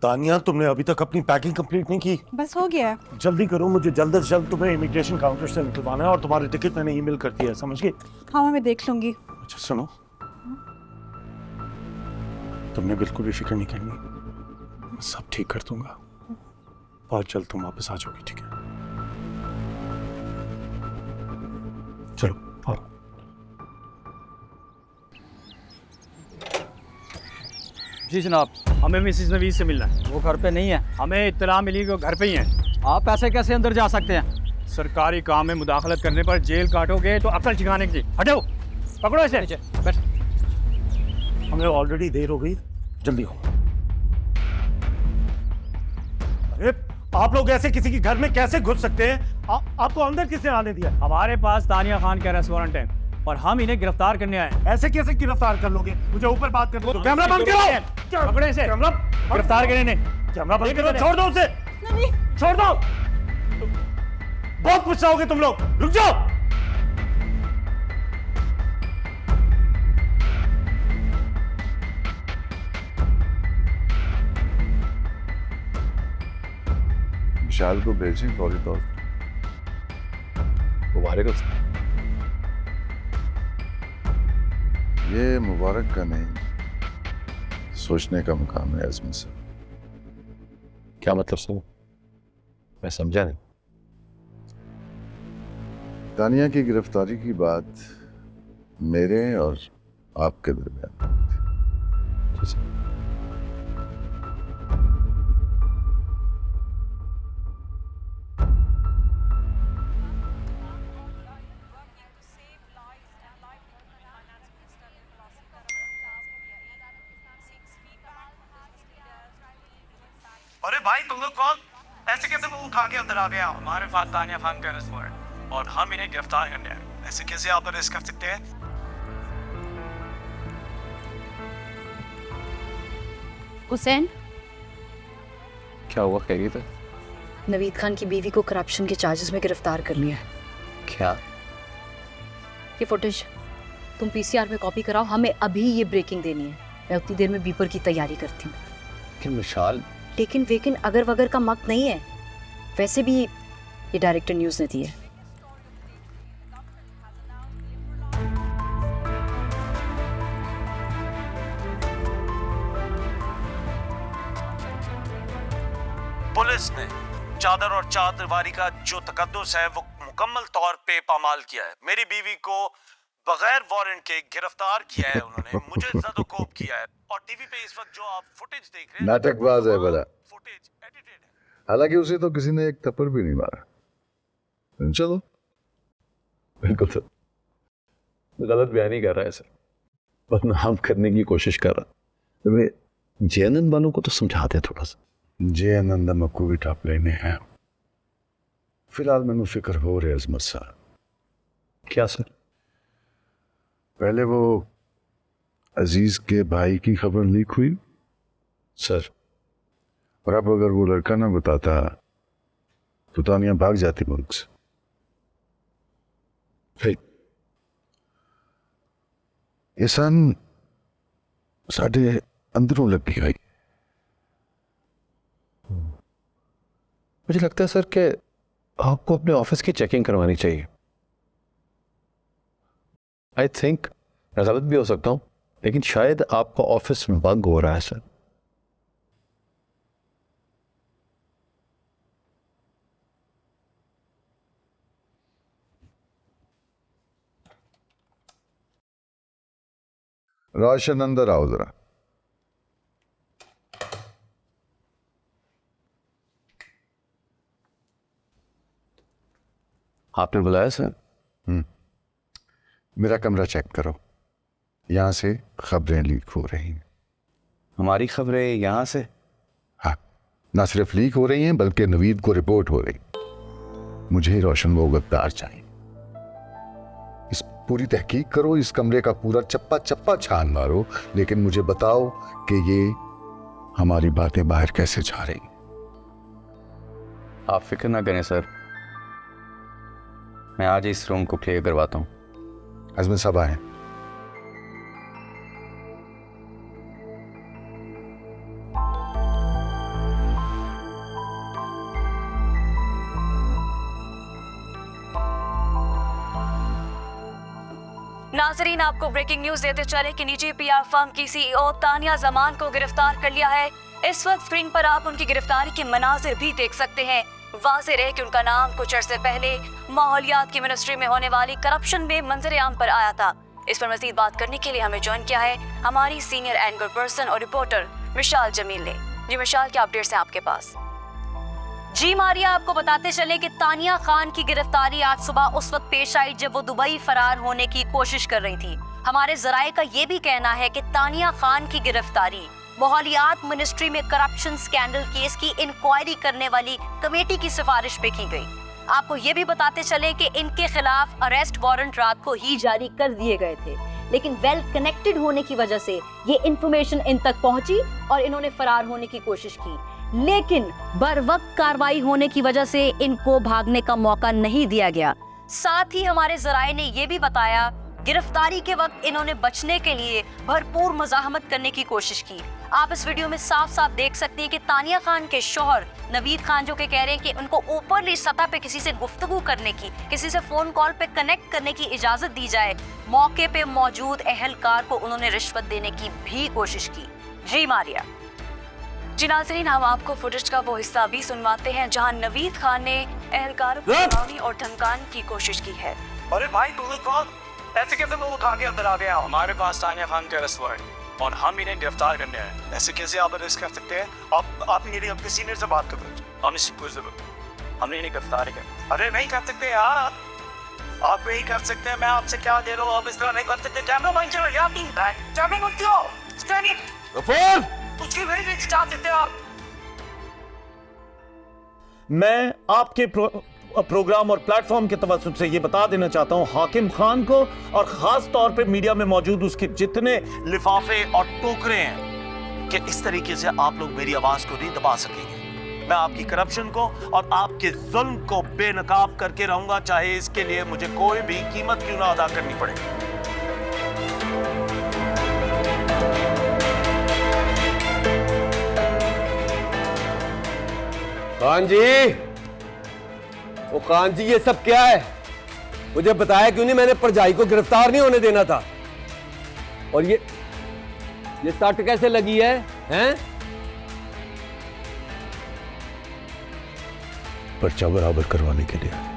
तानिया, तुमने अभी तक अपनी पैकिंग कंप्लीट नहीं की? बस हो गया है। जल्दी करो, मुझे जल्द से जल्द तुम्हें इमिग्रेशन काउंटर से निकलवाना है और तुम्हारी टिकट मैंने ईमेल कर दिया है, समझ गए? हाँ मैं देख लूंगी। अच्छा सुनो, तुमने बिल्कुल भी फिक्र नहीं करनी, मैं सब ठीक कर दूंगा। बहुत जल्द तुम वापस आ जाओगी, ठीक है? चलो आओ। जी जनाब, हमें मिसिस नवीद से मिलना है। वो घर पे नहीं है। हमें इत्तला मिली कि वो घर पे ही हैं। आप ऐसे कैसे अंदर जा सकते हैं? सरकारी काम में मुदाखलत करने पर जेल काटोगे तो अकल ठिकाने की। हटो, पकड़ो इसे। बैठ। हमें ऑलरेडी देर हो गई, जल्दी हो। अरे आप लोग ऐसे किसी के घर में कैसे घुस सकते हैं? आपको अंदर किसने आने दिया? हमारे पास तानिया खान का रेस्टोरेंट है और हम इन्हें गिरफ्तार करने आए हैं। ऐसे कैसे गिरफ्तार कर लोगे? मुझे ऊपर बात कर दो। कैमरा बंद करो। पकड़ो इसे। कैमरा गिरफ्तार करें इन्हें। कैमरा बंद करो, छोड़ दो उसे। छोड़ दो, बहुत पछताओगे तुम लोग। रुक जाओ। विशाल को भेजें फौरी तौर मुबारक हो। ये मुबारक का नहीं, सोचने का मुकाम है अजमत से। क्या मतलब सर? मैं समझा नहीं। तानिया की गिरफ्तारी की बात मेरे और आपके दरमियान जी सर। अरे भाई तुम लोग कौन? ऐसे कैसे वो उठा के अंदर आ गया? हमारे पास तानिया खान का रेस्टोरेंट और हम इन्हें गिरफ्तार करने आए हैं। ऐसे कैसे आप अरेस्ट कर सकते हैं? हुसैन, क्या हुआ, खैरियत है? नवीद खान की बीवी को करप्शन के चार्जेस में गिरफ्तार कर लिया है। क्या? ये फुटेज तुम पीसीआर में कॉपी कराओ, हमें अभी ये ब्रेकिंग देनी है। मैं उतनी देर में बीपर की तैयारी करती हूँ। लेकिन विशाल, लेकिन वेकिन अगर वगर का मत नहीं है। वैसे भी ये डायरेक्टर न्यूज़ ने दी है। पुलिस ने चादर और चारदीवारी का जो तकद्दुस है वो मुकम्मल तौर पे पामाल किया है। मेरी बीवी को बगैर वारंट के गिरफ्तार किया है उन्होंने, मुझे ज़द-ओ-कोब किया है। और टीवी पे इस वक्त जो आप फुटेज देख रहे हैं, नाटकबाज है बड़ा। फुटेज एडिटेड है। हालांकि उसे तो किसी ने एक थप्पड़ भी नहीं मारा। चलो, बिल्कुल सर, गलत बयानी कर रहा है सर, बदनाम करने की कोशिश कर रहा। वे जैनन वालों को तो समझाते थोड़ा सा। जे आनंद मक्कू भी टाप लेने हैं। फिलहाल मैंने फिक्र हो रही अजमत साहब। क्या सर? पहले वो अजीज के भाई की खबर लीक हुई सर, और अब अगर वो लड़का ना बताता तो तानिया भाग जाती मुल्क से। फिर ये सन साढ़े अंदरों लग गई। मुझे लगता है सर कि आपको अपने ऑफिस की चेकिंग करवानी चाहिए। आई थिंक मैं गलत भी हो सकता हूं, लेकिन शायद आपका ऑफिस में बंद हो रहा है सर। रोशन अंदर आओ जरा। आपने बुलाया सर? मेरा कमरा चेक करो, यहां से खबरें लीक हो रही हैं। हमारी खबरें यहां से? हाँ, ना सिर्फ लीक हो रही हैं बल्कि नवीद को रिपोर्ट हो रही। मुझे रोशन वो गद्दार चाहिए। इस पूरी तहकीक करो, इस कमरे का पूरा चप्पा चप्पा छान मारो, लेकिन मुझे बताओ कि ये हमारी बातें बाहर कैसे जा रही। आप फिक्र ना करें सर, मैं आज इस रूम को क्लियर करवाता हूँ। अजमत साहब आए। नाजरीन, आपको ब्रेकिंग न्यूज देते चले कि निजी पीआर फर्म की सीईओ तानिया जमान को गिरफ्तार कर लिया है। इस वक्त स्क्रीन पर आप उनकी गिरफ्तारी के मनाजिर भी देख सकते हैं। वाज़ेह रहे कि उनका नाम कुछ अरसे पहले माहौलियात की मिनिस्ट्री में होने वाली करप्शन में मंजर आम पर आया था। इस पर मजीद बात करने के लिए हमें ज्वाइन किया है हमारी सीनियर एंकर पर्सन और रिपोर्टर मिशाल जमील ने। जी मिशाल, क्या अपडेट्स हैं आपके पास? जी मारिया, आपको बताते चले कि तानिया खान की गिरफ्तारी आज सुबह उस वक्त पेश आई जब वो दुबई फरार होने की कोशिश कर रही थी। हमारे जराए का ये भी कहना है कि तानिया खान की गिरफ्तारी माहौलियात मिनिस्ट्री में करप्शन स्कैंडल केस की इंक्वायरी करने वाली कमेटी की सिफारिश पे की गई। आपको ये भी बताते चले कि इनके खिलाफ अरेस्ट वारंट रात को ही जारी कर दिए गए थे, लेकिन वेल कनेक्टेड होने की वजह से ये इंफॉर्मेशन इन तक पहुंची और इन्होंने फरार होने की कोशिश की, लेकिन बर वक्त कार्रवाई होने की वजह से इनको भागने का मौका नहीं दिया गया। साथ ही हमारे जराए ने यह भी बताया गिरफ्तारी के वक्त इन्होंने बचने के लिए भरपूर मज़ाहमत करने की कोशिश की। आप इस वीडियो में साफ साफ देख सकते हैं कि तानिया खान के शौहर नवीद खान जो के कह रहे हैं कि उनको ऊपरली सतह पे किसी से गुफ्तगू करने की, किसी से फोन कॉल पे कनेक्ट करने की इजाजत दी जाए। मौके पे मौजूद अहलकार को उन्होंने रिश्वत देने की भी कोशिश की। जी मारिया। जी नाज़रीन, हम आपको फुटेज का वो हिस्सा भी सुनवाते हैं जहां नवीद खान ने अहलकार को डराने और धमकाने की कोशिश की है। अरे भाई तुम कौन? ऐसे कैसे वो उठा के अंदर आ गया? हमारे पास तानिया खान का अरेस्ट वारंट और हम इन्हें गिरफ्तार करने आए। ऐसे कैसे आप अरेस्ट कर सकते हैं? आप मेरे अपने सीनियर से बात करो। हमने इन्हें गिरफ्तार किया। अरे नहीं कर सकते यार, आप नहीं कर सकते। मैं आपसे क्या दे रहा हूँ, आप इस तरह नहीं कर सकते। कैमरा मैन चलो यार, कैमरा मत दो। उसकी मेरी नहीं चाह सकते आप। मैं आपके प्रोग्राम और प्लेटफॉर्म के तवज्जुह से ये बता देना चाहता हूँ हाकिम खान को और खास तौर पे मीडिया में मौजूद उसके जितने लिफाफे और टोकरे हैं कि इस तरीके से आप लोग मेरी आवाज को नहीं दबा सकेंगे। मैं आपकी करप्शन को और आपके जुल्म को बेनकाब करके रहूंगा, चाहे इसके लिए मुझे कोई भी कीमत क्यों ना अदा करनी पड़े। खान जी, वो खान जी ये सब क्या है? मुझे बताया क्यों नहीं? मैंने परजाई को गिरफ्तार नहीं होने देना था। और ये सट कैसे लगी है? हैं? पर्चा बराबर करवाने के लिए।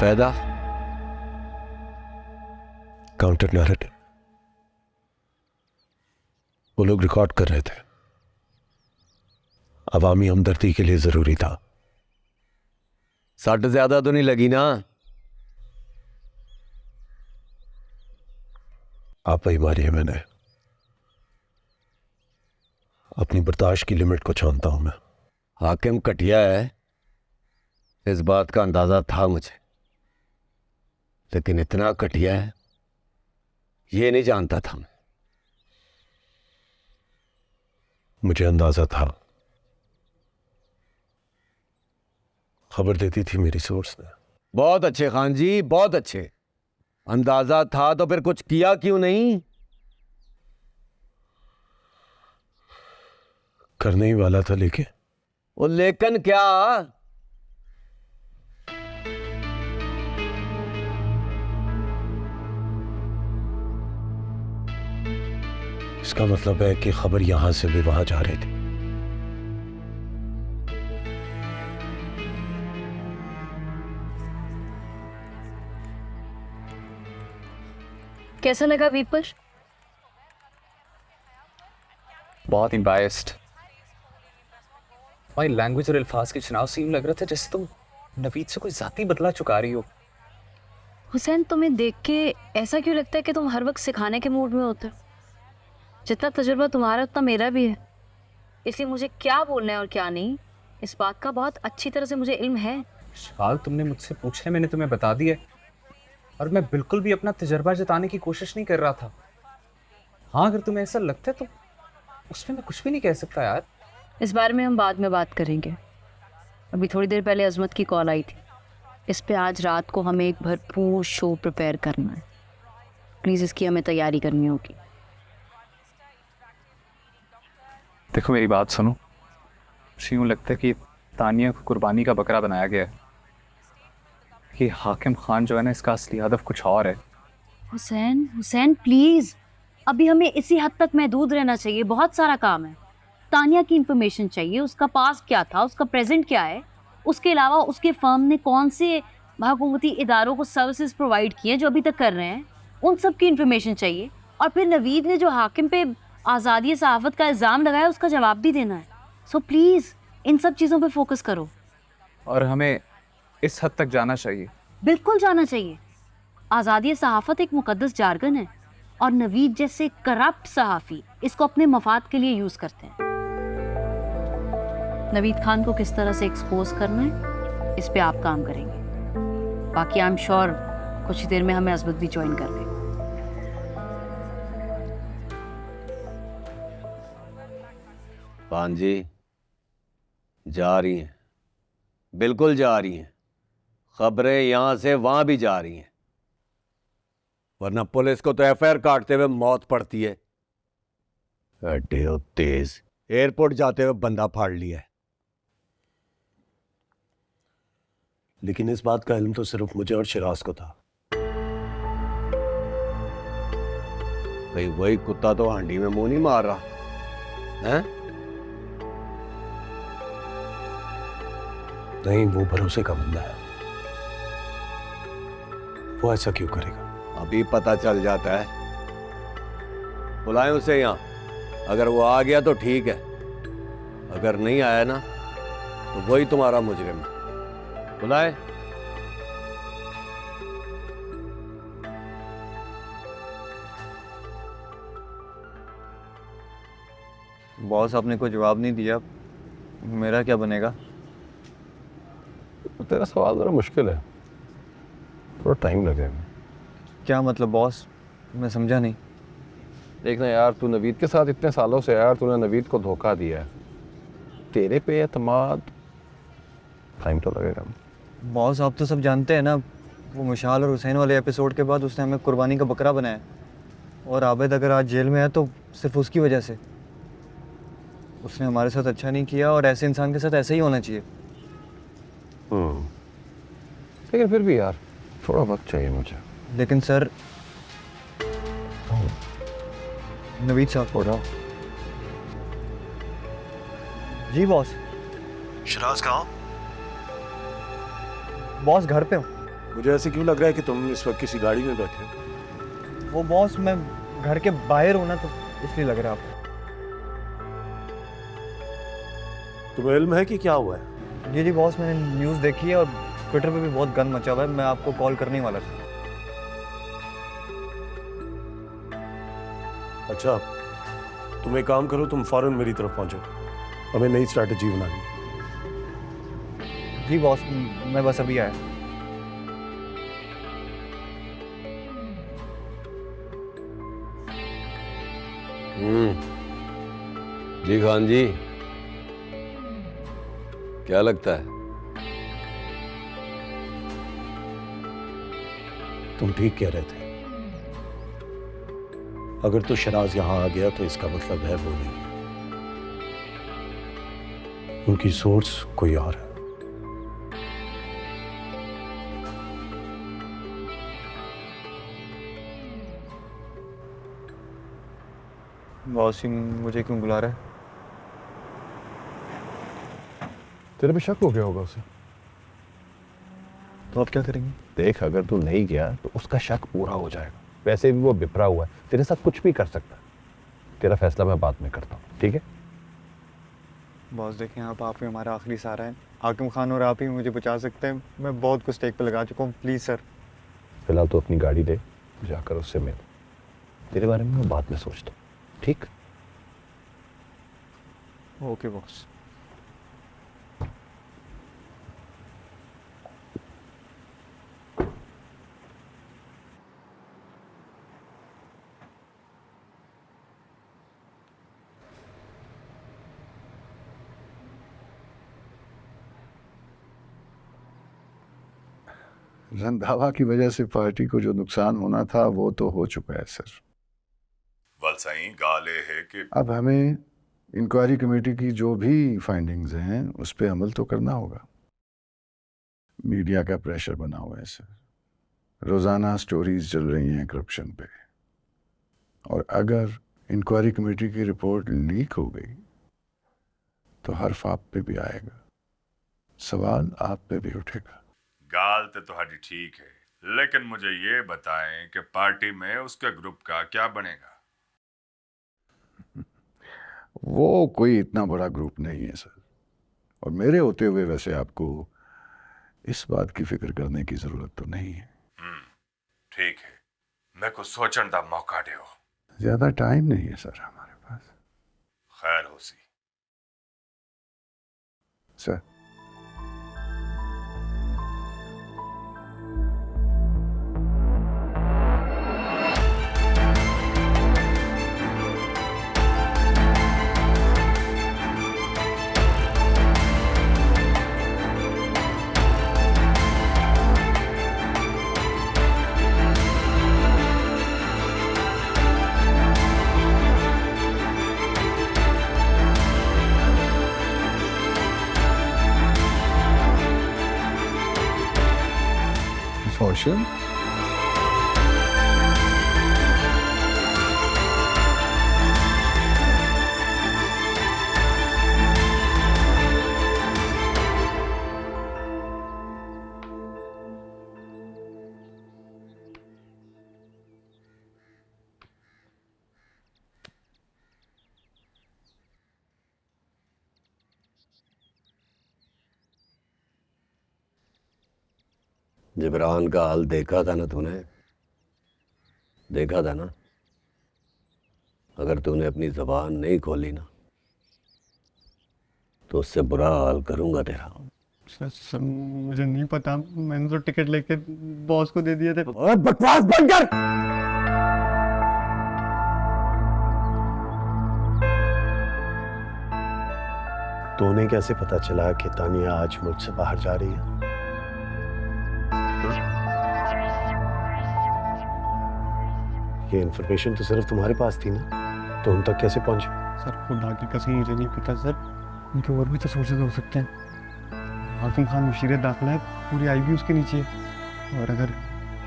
फायदा काउंटर नैरेटिव वो लोग रिकॉर्ड कर रहे थे, अवामी हमदर्दी के लिए जरूरी था। सट ज्यादा तो नहीं लगी ना? आप ही मारी है। मैंने अपनी बर्दाश्त की लिमिट को जानता हूं मैं। हाकिम घटिया है, इस बात का अंदाजा था मुझे, लेकिन इतना घटिया है ये नहीं जानता था मैं। मुझे अंदाजा था, खबर देती थी मेरी सोर्स ने। बहुत अच्छे खान जी, बहुत अच्छे। अंदाजा था तो फिर कुछ किया क्यों नहीं? करने ही वाला था, लेकिन वो लेकिन क्या? इसका मतलब है कि खबर यहां से भी वहां जा रही थी। कैसा लगा पीपल? बहुत ही बायस्ड। भाई लैंग्वेज और अल्फाज के चुनाव से यूं लग रहा था जैसे तुम नवीद से कोई जाती बदला चुका रही हो। हुसैन, तुम्हें देख के ऐसा क्यों लगता है कि तुम हर वक्त सिखाने के मूड में होते हो? जितना तजुर्बा तुम्हारा उतना मेरा भी है, इसलिए मुझे क्या बोलना है और क्या नहीं इस बात का बहुत अच्छी तरह से मुझे इल्म है। सवाल तुमने मुझसे पूछा है, मैंने तुम्हें बता दिया, और मैं बिल्कुल भी अपना तजर्बा जताने की कोशिश नहीं कर रहा था। हाँ, अगर तुम्हें ऐसा लगता है तो उसमें मैं कुछ भी नहीं कह सकता यार। इस बारे में हम बाद में बात करेंगे। अभी थोड़ी देर पहले अजमत की कॉल आई थी, इस पे आज रात को हमें एक भरपूर शो प्रिपेयर करना है। प्लीज़ इसकी हमें तैयारी करनी होगी। देखो मेरी बात सुनो, मुझे यूँ लगता है कि तानिया को कुर्बानी का बकरा बनाया गया है। कि हाकिम खान जो है ना, इसका असली हदफ कुछ और है। हुसैन, हुसैन प्लीज़, अभी हमें इसी हद तक महदूद रहना चाहिए। बहुत सारा काम है। तानिया की इंफॉर्मेशन चाहिए, उसका पास्ट क्या था, उसका प्रेजेंट क्या है, उसके अलावा उसके फर्म ने कौन से हुकूमती इदारों को सर्विसेज प्रोवाइड किए जो अभी तक कर रहे हैं, उन सब की इंफॉर्मेशन चाहिए। और फिर नवीद ने जो हाकिम पे आज़ादी सहाफ़त का इल्ज़ाम लगाया, उसका जवाब भी देना है। सो प्लीज़ इन सब चीज़ों पे फोकस करो। और हमें इस हद तक जाना चाहिए। बिल्कुल जाना चाहिए। आज़ादी सहाफ़त एक मुकद्दस जार्गन है और नवीद जैसे करप्ट सहाफ़ी इसको अपने मफाद के लिए यूज़ करते हैं। नवीद खान को किस तरह से एक्सपोज करना है, इस पे आप काम करेंगे। बाकी आई एम श्योर कुछ ही देर में हमें अज़मत भी ज्वाइन कर लेगा। खान जी जा रही हैं, बिल्कुल जा रही हैं। खबरें यहां से वहां भी जा रही हैं, वरना पुलिस को तो एफआईआर काटते हुए मौत पड़ती है। अड्डे हो तेज, एयरपोर्ट जाते हुए बंदा फाड़ लिया है। लेकिन इस बात का इल्म तो सिर्फ मुझे और शिराज को था। भाई वही कुत्ता तो हांडी में मुंह नहीं मार रहा है। नहीं, वो भरोसे का बंदा है। वो ऐसा क्यों करेगा? अभी पता चल जाता है। बुलाएं उसे यहां। अगर वो आ गया तो ठीक है, अगर नहीं आया ना तो वही तुम्हारा मुजरिम है। बुलाएं। बॉस आपने कोई जवाब नहीं दिया, मेरा क्या बनेगा? तेरा सवाल जरा मुश्किल है, थोड़ा टाइम लगेगा। क्या मतलब बॉस, मैं समझा नहीं। देखना यार, तू नवीद के साथ इतने सालों से यार, तूने नवीद को धोखा दिया है। तेरे पे एतमाद, टाइम तो लगेगा। बॉस आप तो सब जानते हैं ना, वो मिशाल और हुसैन वाले एपिसोड के बाद उसने हमें कुर्बानी का बकरा बनाया। और आबिद अगर आज जेल में है तो सिर्फ उसकी वजह से। उसने हमारे साथ अच्छा नहीं किया और ऐसे इंसान के साथ ऐसे ही होना चाहिए। लेकिन फिर भी यार थोड़ा वक्त चाहिए मुझे। लेकिन सर, नवीद साहब उठाओ। जी बॉस। शिराज कहाँ? बॉस घर पे हूँ। मुझे ऐसे क्यों लग रहा है कि तुम इस वक्त किसी गाड़ी में बैठे हो? वो बॉस, मैं घर के बाहर हूँ ना, तो इसलिए लग रहा है आपको। तुम्हें इल्म है कि क्या हुआ है? जी बॉस, मैंने न्यूज़ देखी है और ट्विटर पे भी बहुत गंद मचा हुआ है। मैं आपको कॉल करने ही वाला था। अच्छा, तुम एक काम करो, तुम फौरन मेरी तरफ पहुंचो, हमें नई स्ट्रैटेजी बनानी है। जी बॉस, मैं बस अभी आया। जी खान जी, क्या लगता है? तुम ठीक कह रहे थे। अगर तो शराज यहां आ गया तो इसका मतलब है वो नहीं, उनकी सोर्स कोई और है। बॉस ही मुझे क्यों बुला रहा है? तेरे पे शक हो गया होगा उसे। तो आप क्या करेंगे? देख, अगर तू नहीं गया तो उसका शक पूरा हो जाएगा। वैसे भी वो बिपरा हुआ है, तेरे साथ कुछ भी कर सकता है। तेरा फैसला मैं बाद में करता हूँ, ठीक है? बॉस देखें, आप ही हमारा आखिरी सहारा है। हाकिम खान और आप ही मुझे बचा सकते हैं। मैं बहुत कुछ स्टेक पे लगा चुका हूँ, प्लीज़ सर। फिलहाल तो अपनी गाड़ी दे, जाकर उससे मिल। तेरे बारे में मैं बाद में सोचता हूँ, ठीक? Okay boss. रंधावा की वजह से पार्टी को जो नुकसान होना था वो तो हो चुका है सर। वल सही गाले है कि अब हमें इंक्वायरी कमेटी की जो भी फाइंडिंग्स हैं उस पर अमल तो करना होगा। मीडिया का प्रेशर बना हुआ है सर, रोजाना स्टोरीज चल रही हैं करप्शन पे, और अगर इंक्वायरी कमेटी की रिपोर्ट लीक हो गई तो हर्फ आप पे भी आएगा, सवाल आप पे भी उठेगा। गाल तो तुम्हारी ठीक है, लेकिन मुझे ये बताएं कि पार्टी में उसके ग्रुप का क्या बनेगा? वो कोई इतना बड़ा ग्रुप नहीं है सर, और मेरे होते हुए वैसे आपको इस बात की फिक्र करने की जरूरत तो नहीं है। ठीक है, मेरे को सोचने का मौका दो। ज्यादा टाइम नहीं है सर हमारे पास। खैर हो सी सर। रोशन, जिब्रान का हाल देखा था ना तूने? देखा था ना? अगर तूने अपनी जबान नहीं खोली ना तो उससे बुरा हाल करूंगा तेरा। सर मुझे नहीं पता, मैंने तो टिकट लेके बॉस को दे दिए थे। और बकवास बंद कर। तूने कैसे पता चला कि तानिया आज मुझसे बाहर जा रही है? ये इन्फॉर्मेशन तो सिर्फ तुम्हारे पास थी ना, तो उन तक कैसे पहुंचे? सर खुदा की कसम मुझे नहीं पता सर, उनके और भी तो सोर्सेज हो सकते हैं। हाकिम खान मुशीर दाखिला है, पूरी आईबी उसके नीचे है, और अगर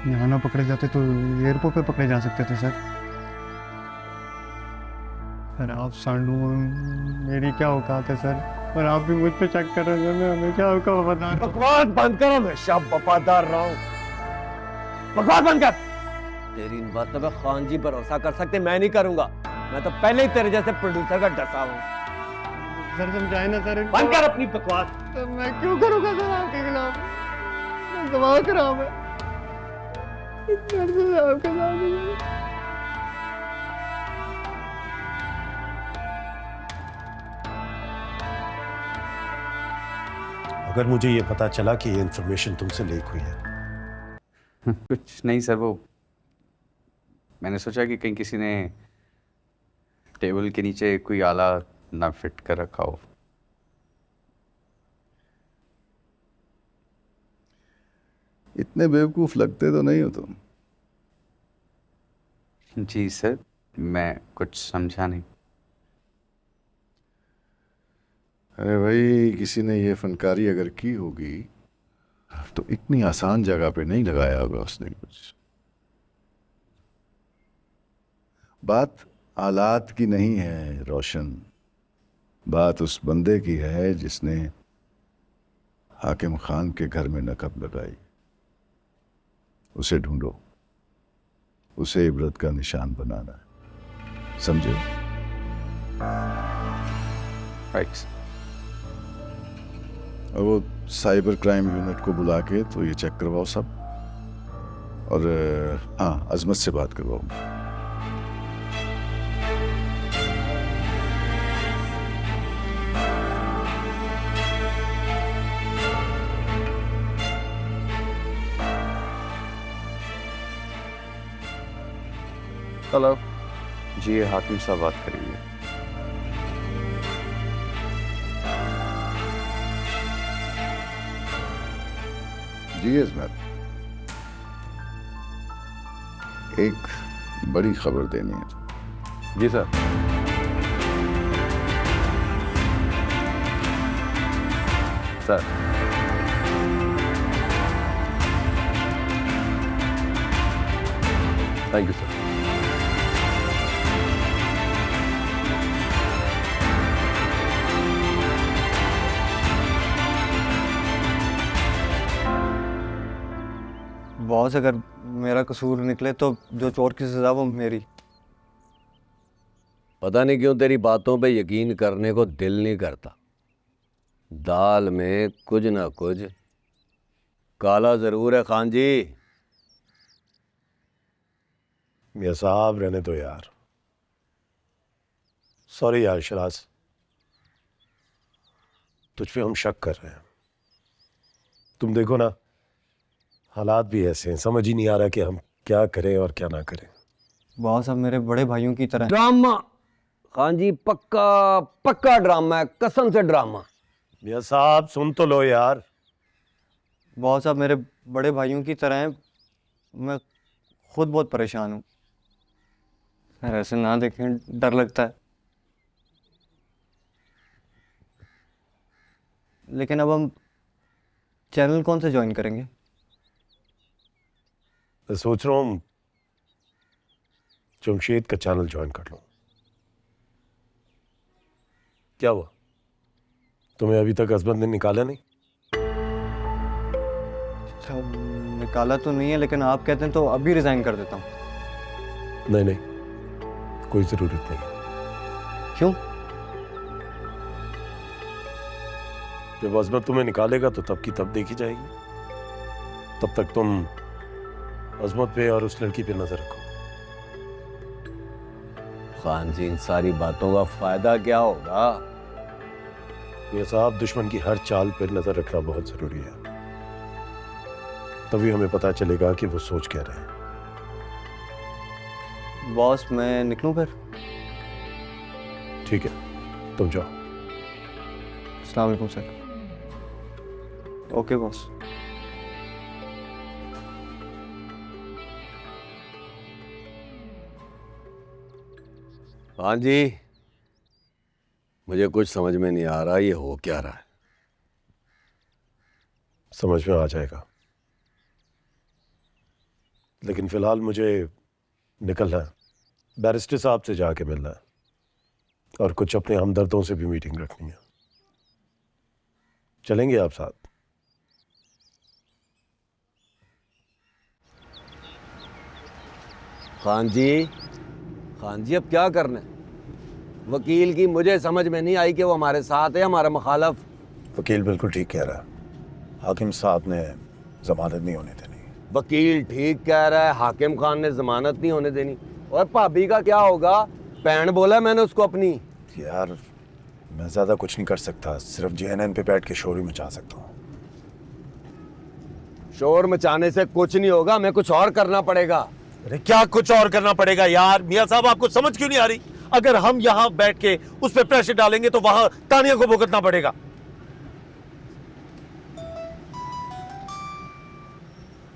यहाँ ना पकड़े जाते तो एयरपोर्ट पे पकड़े जा सकते थे सर। सर आप सांडू, मेरी क्या औकात है सर, और आप भी मुझ पे चेक कर रहे हैं, मैं हमेशा आपका वफादार। बकवास बंद करो, हमेशा वफादार रहा हूं। बकवास बंद कर। तेरी इन बातों पे खान जी भरोसा कर सकते, मैं नहीं करूंगा। मैं तो पहले ही तेरे जैसे प्रोड्यूसर का डसा हूं। सर समझाए ना सर। बंद कर अपनी बकवास। तो मैं क्यों करूंगा सर आपके खिलाफ? दिमाग खराब है। आपके साथ अगर मुझे ये पता चला कि ये इन्फॉर्मेशन तुमसे लीक हुई है। कुछ नहीं सर, वो मैंने सोचा कि कहीं किसी ने टेबल के नीचे कोई आला ना फिट कर रखा हो। इतने बेवकूफ लगते तो नहीं हो तुम। जी सर, मैं कुछ समझा नहीं। अरे भाई, किसी ने ये फनकारी अगर की होगी तो इतनी आसान जगह पे नहीं लगाया होगा उसने कुछ। बात आलात की नहीं है रोशन, बात उस बंदे की है जिसने हाकिम खान के घर में नकब लगाई। उसे ढूंढो, उसे इबरत का निशान बनाना है, समझे? राइट। और वो साइबर क्राइम यूनिट को बुला के तो ये चेक करवाओ सब, और हाँ, अजमत से बात करवाओ। हेलो जी, ये हाकिम साहब बात करेंगे। जी अजमत, एक बड़ी खबर देनी है। जी sir. Sir thank you sir. Boss, अगर मेरा कसूर निकले तो जो चोर की सज़ा वो मेरी। पता नहीं क्यों तेरी बातों पे यकीन करने को दिल नहीं करता। दाल में कुछ ना कुछ काला जरूर है खान जी। मियां साहब रहने दो यार। सॉरी यार शराज, तुझ पे हम शक कर रहे हैं। तुम देखो ना, हालात भी ऐसे हैं, समझ ही नहीं आ रहा कि हम क्या करें और क्या ना करें। बॉस, अब मेरे बड़े भाइयों की तरह। ड्रामा खान जी, पक्का पक्का ड्रामा है, कसम से ड्रामा। मियां साहब सुन तो लो यार। बॉस, अब मेरे बड़े भाइयों की तरह हैं। मैं खुद बहुत परेशान हूँ सर। ऐसे ना देखें, डर लगता है। लेकिन अब हम चैनल कौन से ज्वाइन करेंगे? मैं सोच रहा हूँ जमशेद का चैनल ज्वाइन कर लूं। क्या हुआ, तुम्हें अभी तक अजमत ने निकाला नहीं? अच्छा, निकाला तो नहीं है, लेकिन आप कहते हैं तो अभी रिजाइन कर देता हूँ। नहीं नहीं, कोई जरूरत नहीं। क्यों? जब अजमत तुम्हें निकालेगा तो तब की तब देखी जाएगी। तब तक तुम अजमत पे और उस लड़की पे नजर रखो। खान जी, इन सारी बातों का फायदा क्या होगा? ये साहब, दुश्मन की हर चाल पर नजर रखना बहुत जरूरी है। तभी हमें पता चलेगा कि वो सोच क्या रहे हैं। बॉस, मैं निकलूं फिर? ठीक है, तुम जाओ। अस्सलाम वालेकुम सर। Okay boss. हाँ जी, मुझे कुछ समझ में नहीं आ रहा ये हो क्या रहा है। समझ में आ जाएगा, लेकिन फिलहाल मुझे निकलना है। बैरिस्टर साहब से जाके मिलना है और कुछ अपने हमदर्दों से भी मीटिंग रखनी है। चलेंगे आप साथ? खान जी, अब क्या करना है? वकील की मुझे समझ में नहीं आई कि वो हमारे साथ है हमारा मुखालफ। वकील बिल्कुल ठीक कह रहा है, हाकिम साहब ने जमानत नहीं होने देनी। वकील ठीक कह रहा है, हाकिम खान ने जमानत नहीं होने देनी। और भाभी का क्या होगा? पैन बोला मैंने उसको अपनी। यार, मैं ज्यादा कुछ नहीं कर सकता, सिर्फ JNN पे बैठ के शोर ही मचा सकता हूँ। शोर मचाने से कुछ नहीं होगा, हमें कुछ और करना पड़ेगा। अरे क्या कुछ और करना पड़ेगा यार? मियां साहब, आपको समझ क्यों नहीं आ रही? अगर हम यहाँ बैठ के उस पर प्रेशर डालेंगे तो वहां तानिया को भुगतना पड़ेगा।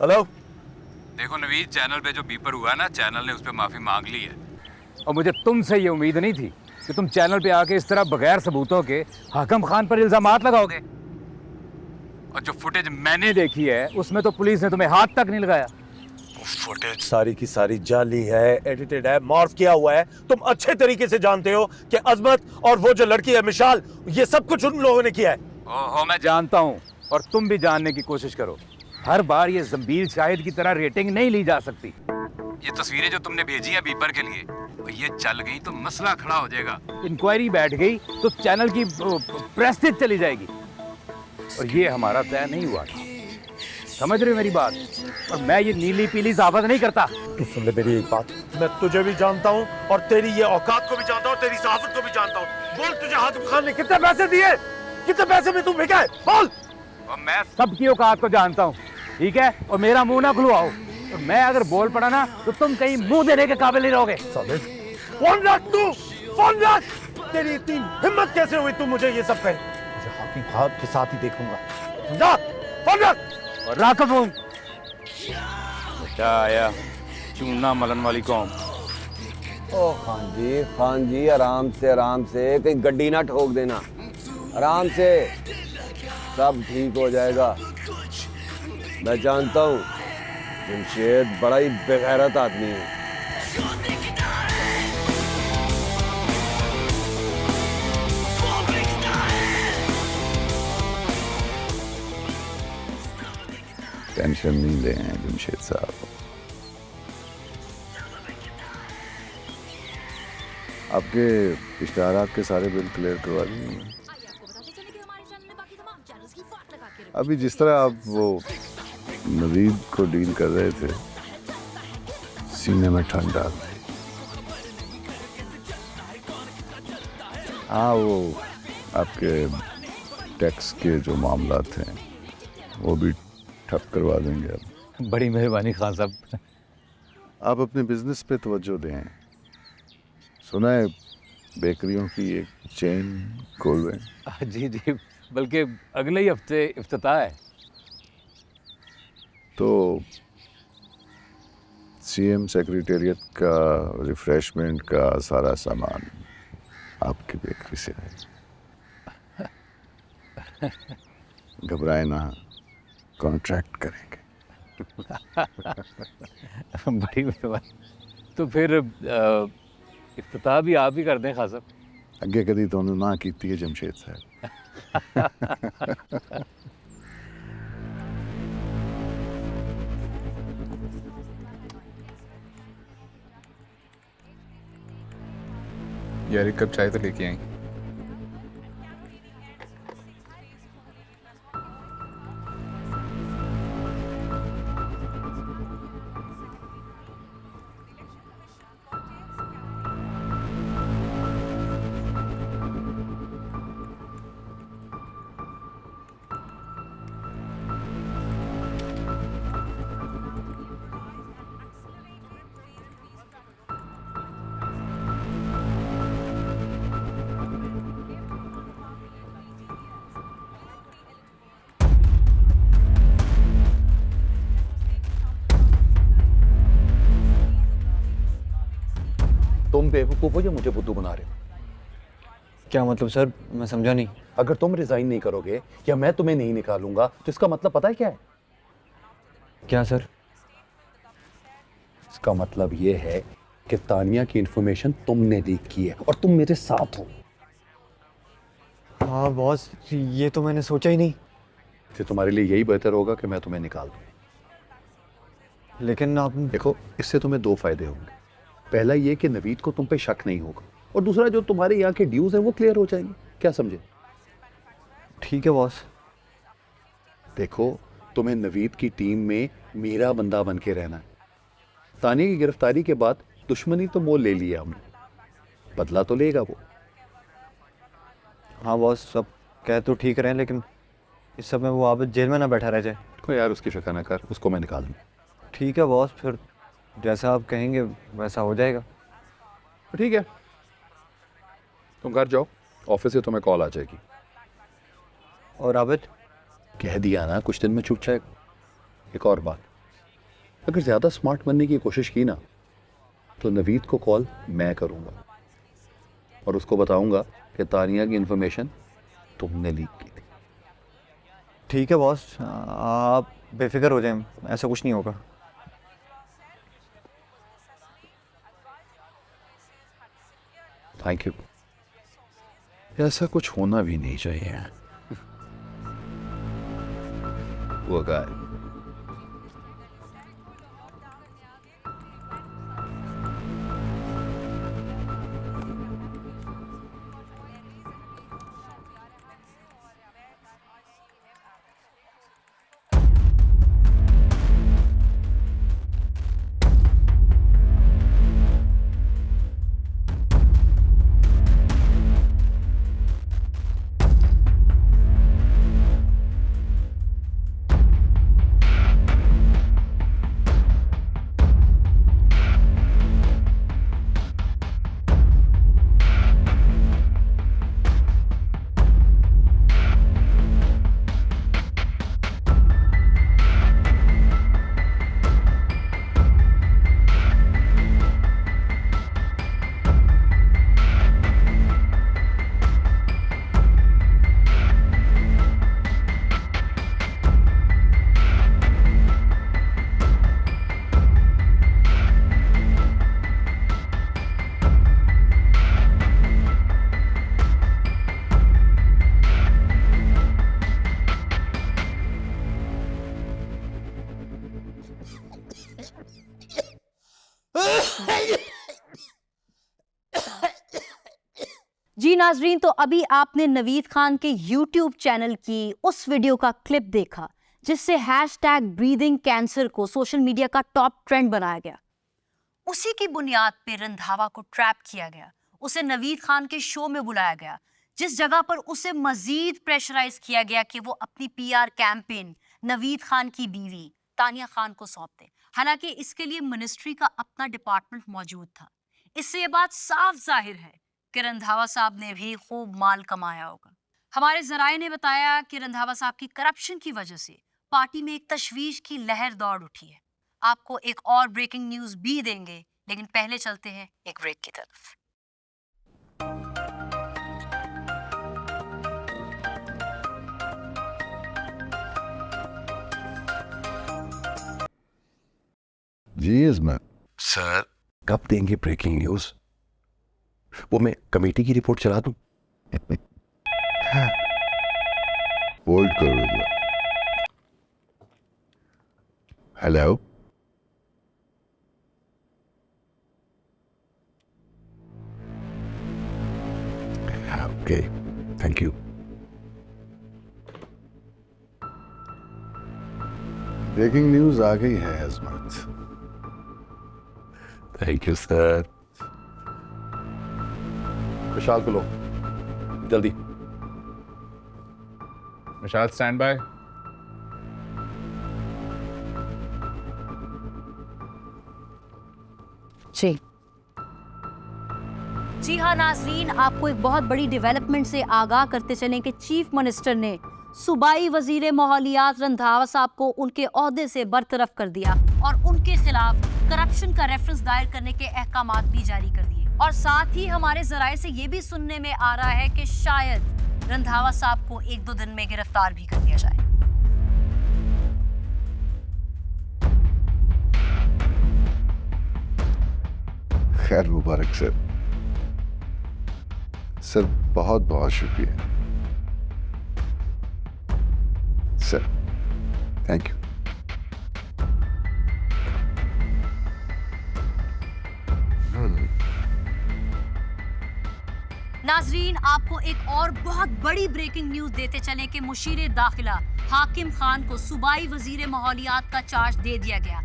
हेलो, देखो नवीद, चैनल पे जो बीपर हुआ है ना, चैनल ने उस पर माफी मांग ली है। और मुझे तुमसे ये उम्मीद नहीं थी कि तुम चैनल पे आके इस तरह बगैर सबूतों के हाकिम खान पर इल्जामात लगाओगे। और जो फुटेज मैंने देखी है उसमें तो पुलिस ने तुम्हें हाथ तक नहीं लगाया। फुटेज सारी की सारी जाली है, एडिटेड है, मॉर्फ किया हुआ है। तुम अच्छे तरीके से जानते हो कि अजमत और वो जो लड़की है मिशाल, ये सब कुछ उन लोगों ने किया है। ओहो, मैं जानता हूँ और तुम भी जानने की कोशिश करो। हर बार ये जंबील शाहिद की तरह रेटिंग नहीं ली जा सकती। ये तस्वीरें जो तुमने भेजी हैं बीपर के लिए, ये चल गई तो मसला खड़ा हो जाएगा। इंक्वायरी बैठ गई तो चैनल की प्रेस्टीज चली जाएगी। और ये हमारा तय नहीं हुआ था, समझ रहे हो मेरी बात? और मैं ये नीली पीली ज़ाबत नहीं करता। तू सुन ले मेरी एक बात, मैं तुझे भी जानता हूँ और तेरी ये औकात को भी जानता हूँ, तेरी सहाफत को भी जानता हूँ। बोल, तुझे हाकिम खान ने कितने पैसे दिए? कितने पैसे में तू बिका है? बोल। और मैं सबकी औकात को जानता हूँ, ठीक है? और मेरा मुंह ना खुलवाओ। और मैं अगर बोल पड़ा ना तो तुम कहीं मुंह देने के काबिल नहीं रहोगे। फोन रख तू, फोन रख। तेरी इतनी हिम्मत कैसे हुई तू मुझे ये सब कहे? मुझे हाकिम खान के साथ ही देखूंगा। जा, फोन रख। और राकब हूँ। क्या आया? चूना मलन वाली कौम। ओ खान जी आराम से कहीं गड्डी ना ठोक देना, आराम से, सब ठीक हो जाएगा। मैं जानता हूँ जमशेद बड़ा ही बेगैरत आदमी है। टेंशन नहीं ले जमशेद साहब, आपके इश्ताहारात के सारे बिल क्लियर करवा दिए। अभी जिस तरह आप वो नवीद को डील कर रहे थे, सीने में ठंड डाल रही। हाँ, वो आपके टैक्स के जो मामला थे वो भी ठप करवा देंगे अब। बड़ी मेहरबानी खान साहब। आप अपने बिजनेस पे तवज्जो दें। सुना है बेकरियों की एक चेन खोल रहे हैं। जी जी, बल्कि अगले ही हफ्ते इफ्तिताह है। तो सीएम सेक्रेटेरिएट का रिफ्रेशमेंट का सारा सामान आपकी बेकरी से है। घबराए ना, कॉन्ट्रैक्ट करेंगे। बड़ी मेहरबानी। तो फिर इफ्तिताह भी आप ही कर दें खान साहब। अगे कदी तुहानू ना कीती है जमशेद साहब। यार एक कप चाय तो लेके आई। तुम बेवकूफ हो या मुझे बुद्धू बना रहे हो? क्या मतलब सर, मैं समझा नहीं। अगर तुम रिजाइन नहीं करोगे या मैं तुम्हें नहीं निकालूंगा तो इसका मतलब पता है क्या है? क्या सर? इसका मतलब ये है कि तानिया की इंफॉर्मेशन तुमने लीक की है और तुम मेरे साथ हो। हाँ बॉस, ये तो मैंने सोचा ही नहीं। तो तुम्हारे लिए यही बेहतर होगा कि मैं तुम्हें निकाल दूं। लेकिन आप देखो, इससे तुम्हें दो फायदे होंगे। पहला ये कि नवीद को तुम पे शक नहीं होगा, और दूसरा जो तुम्हारे यहाँ के ड्यूज हैं वो क्लियर हो जाएंगे। क्या समझे? ठीक है बॉस। देखो, तुम्हें नवीद की टीम में मेरा बंदा बन के रहना है। तानिया की गिरफ्तारी के बाद दुश्मनी तो मोल ले लिया हमने, बदला तो लेगा वो। हाँ बॉस, सब कह तो ठीक रहे हैं, लेकिन इस समय वो आबिद जेल में ना बैठा रह जाए। कोई यार उसकी फिक्र ना कर, उसको मैं निकाल दूँ। ठीक है बॉस, फिर जैसा आप कहेंगे वैसा हो जाएगा। ठीक है, तुम घर जाओ, ऑफिस से तुम्हें कॉल आ जाएगी। और आबिद? कह दिया ना, कुछ दिन में छूट जाएगा। एक और बात, अगर ज़्यादा स्मार्ट बनने की कोशिश की ना तो नवीद को कॉल मैं करूँगा और उसको बताऊँगा कि तानिया की इन्फॉर्मेशन तुमने लीक की थी। ठीक है बॉस, आप बेफिक्र हो जाएं, ऐसा कुछ नहीं होगा। Thank you. ऐसा कुछ होना भी नहीं चाहिए। वो गाय नाजरीन, तो अभी आपने नवीद खान के YouTube चैनल की उस वीडियो का क्लिप देखा जिससे #ब्रीदिंग कैंसर को सोशल मीडिया का टॉप ट्रेंड बनाया गया। उसी की बुनियाद पे रंधावा को ट्रैप किया गया, उसे नवीद खान के शो में बुलाया गया, जिस जगह पर उसे मजीद प्रेशराइज किया गया कि वो अपनी PR कैंपेन नवीद खान की बीवी तानिया खान को सौंप दे। हालांकि इसके लिए मिनिस्ट्री का अपना डिपार्टमेंट मौजूद था। इससे ये बात साफ जाहिर है कि रंधावा साहब ने भी खूब माल कमाया होगा। हमारे जराए ने बताया कि रंधावा साहब की करप्शन की वजह से पार्टी में एक तशवीश की लहर दौड़ उठी है। आपको एक और ब्रेकिंग न्यूज भी देंगे, लेकिन पहले चलते हैं एक ब्रेक की तरफ। जी इस्मत सर, कब देंगे ब्रेकिंग न्यूज? वो मैं कमेटी की रिपोर्ट चला दूं? होल्ड करो। Hello, okay, thank you. Breaking news आ गई है Ismat. Thank you sir. Vishal को लो जल्दी। विशाल स्टैंड बाय। जी हाँ नाजरीन, आपको एक बहुत बड़ी डेवलपमेंट से आगाह करते चलें कि चीफ मिनिस्टर ने सूबाई वजीर माहौलियात रंधावा साहब को उनके ओहदे से बरतरफ कर दिया और उनके खिलाफ करप्शन का रेफरेंस दायर करने के अहकामात भी जारी कर दिए। और साथ ही हमारे जराए से ये भी सुनने में आ रहा है कि शायद रंधावा साहब को 1-2 दिन में गिरफ्तार भी कर दिया जाए। खैर मुबारक सर। सर बहुत बहुत शुक्रिया सर, थैंक यू। नाजरीन, आपको एक और बहुत बड़ी ब्रेकिंग न्यूज देते चले कि मुशीर दाखिला हाकिम खान को सूबाई वजीर माहौलियात का चार्ज दे दिया गया।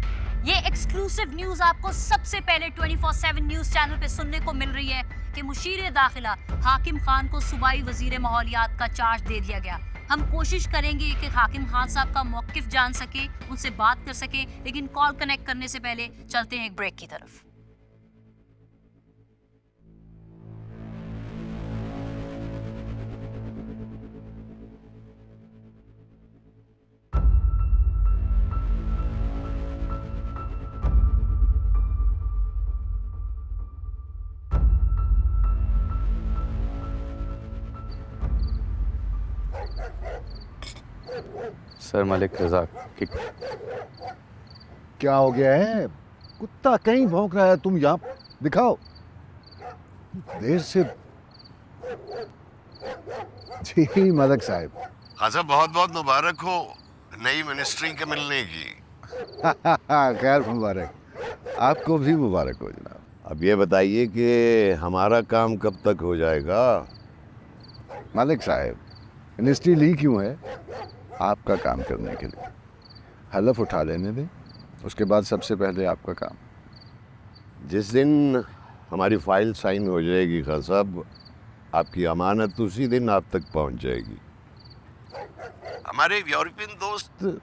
ये एक्सक्लूसिव न्यूज आपको सबसे पहले 24/7 न्यूज चैनल पे सुनने को मिल रही है कि मुशीर दाखिला हाकिम खान को सूबाई वजीर माहौलियात का चार्ज दे दिया गया। हम कोशिश करेंगे कि हाकिम खान साहब का मौकिफ जान सके, उनसे बात कर सके, लेकिन कॉल कनेक्ट करने से पहले चलते हैं एक ब्रेक की तरफ। सर मलिक रजा क्या हो गया है? कुत्ता कहीं भौंक रहा है, तुम यहाँ दिखाओ। देर से जी मलिक साहब। खासा बहुत बहुत मुबारक हो नई मिनिस्ट्री के मिलने की। खैर मुबारक, आपको भी मुबारक हो जनाब। अब ये बताइए कि हमारा काम कब तक हो जाएगा? मलिक साहब, मिनिस्ट्री ली क्यों है? आपका काम करने के लिए। हलफ उठा लेने दें, उसके बाद सबसे पहले आपका काम। जिस दिन हमारी फाइल साइन हो जाएगी खान साहब, आपकी अमानत उसी दिन आप तक पहुंच जाएगी। हमारे यूरोपियन दोस्त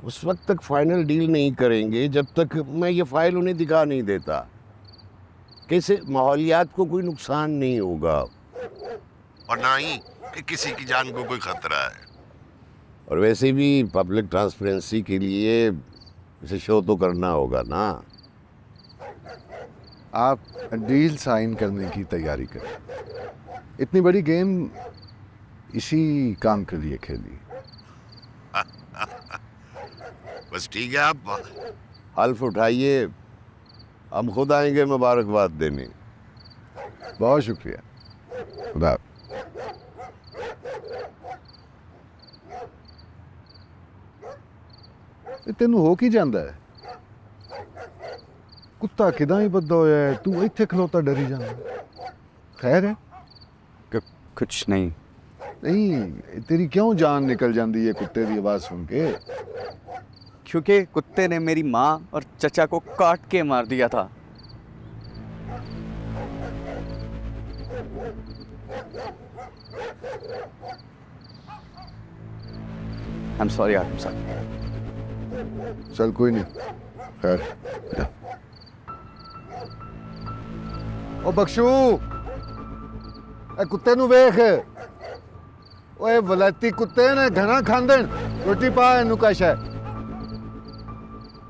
उस वक्त तक फाइनल डील नहीं करेंगे जब तक मैं ये फाइल उन्हें दिखा नहीं देता। कैसे माहौलियात को कोई नुकसान नहीं होगा और ना ही कि किसी की जान को कोई खतरा है। और वैसे भी पब्लिक ट्रांसपेरेंसी के लिए इसे शो तो करना होगा ना। आप डील साइन करने की तैयारी करें। इतनी बड़ी गेम इसी काम के लिए खेली। बस ठीक है, आप हल्फ उठाइए, हम खुद आएंगे मुबारकबाद देने। बहुत शुक्रिया। खुदा। तेनू हो की जांदा है? कुत्ता किदां ही बद्दा होया है, तू इत्थे खलोता डरी जांदा। खैर है? कुछ नहीं। नहीं तेरी क्यों जान निकल जाती है कुत्ते की आवाज सुन के? क्योंकि कुत्ते ने मेरी माँ और चचा को काट के मार दिया था। I'm sorry आदम साहब। चल कोई नहीं, खैर जा। ओ बख्शू, ए कुत्ते नु वेख, ओए वलायती कुत्ते ने घना खांदे, रोटी पा इनू कश है।